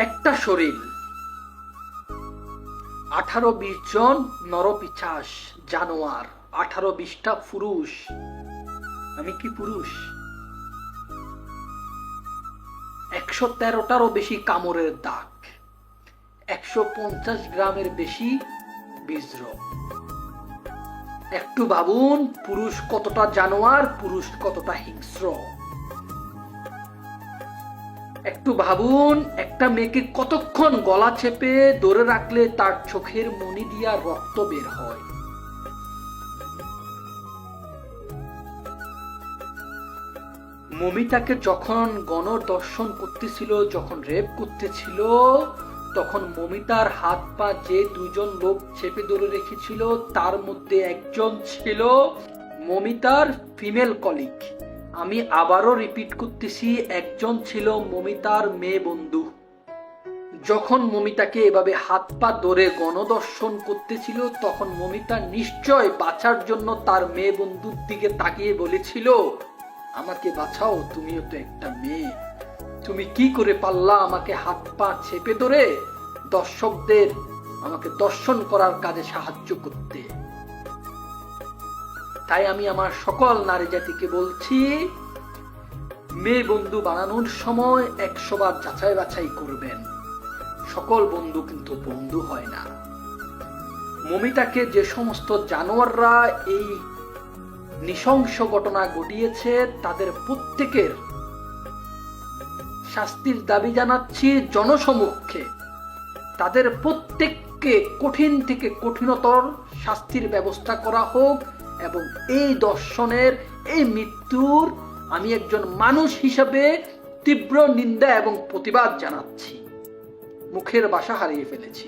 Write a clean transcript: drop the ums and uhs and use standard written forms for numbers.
একটা শরীর, 18-20 জন নরপিশাচ জানোয়ার, 18-20টা পুরুষ। আমি কি পুরুষ? 113টারও বেশি কামড়ের দাগ, 150 গ্রামের বেশি বীর্য। একটু ভাবুন, পুরুষ কতটা জানোয়ার, পুরুষ কতটা হিংস্র। একটু ভাবুন, একটা মেয়েকে কতক্ষণ গলা চেপে ধরে রাখলে তার চোখের মনি দিয়া রক্ত বের হয়। মমিতাকে যখন গণধর্ষণ করতেছিল, যখন রেপ করতেছিল, তখন মমিতার হাত পা যে দুজন লোক চেপে ধরে রেখেছিল, তার মধ্যে একজন ছিল মমিতার ফিমেল কলিগ। আমি আবারও রিপিট করতেছি, একজন ছিল মমিতার মেয়ে বন্ধু। যখন মমিতাকে এভাবে হাত পা ধরে গণধর্ষণ করতেছিল, তখন মমিতা নিশ্চয় বাঁচার জন্য তার মেয়ে বন্ধুর দিকে তাকিয়ে বলেছিল, আমাকে বাঁচাও, তুমিও তো একটা মেয়ে, তুমি কি করে পারলা আমাকে হাত পা চেপে ধরে দর্শকদের আমাকে দর্শন করার কাজে সাহায্য করতে। তাই আমি আমার সকল নারী জাতিকে বলছি, মেয়ে বন্ধু বানানোর সময় 100 বার যাচাই বাছাই করবেন। সকল বন্ধু কিন্তু বন্ধু হয় না। মমিতাকে যে সমস্ত জানোয়াররা এই নৃশংস ঘটনা ঘটিয়েছে, তাদের প্রত্যেকের শাস্তির দাবি জানাচ্ছি জনসমক্ষে। তাদের প্রত্যেককে কঠিন থেকে কঠিনতর শাস্তির ব্যবস্থা করা হোক, এবং এই দর্শনের, এই মৃত্যুর আমি একজন মানুষ হিসাবে তীব্র নিন্দা এবং প্রতিবাদ জানাচ্ছি। মুখের ভাষা হারিয়ে ফেলেছি।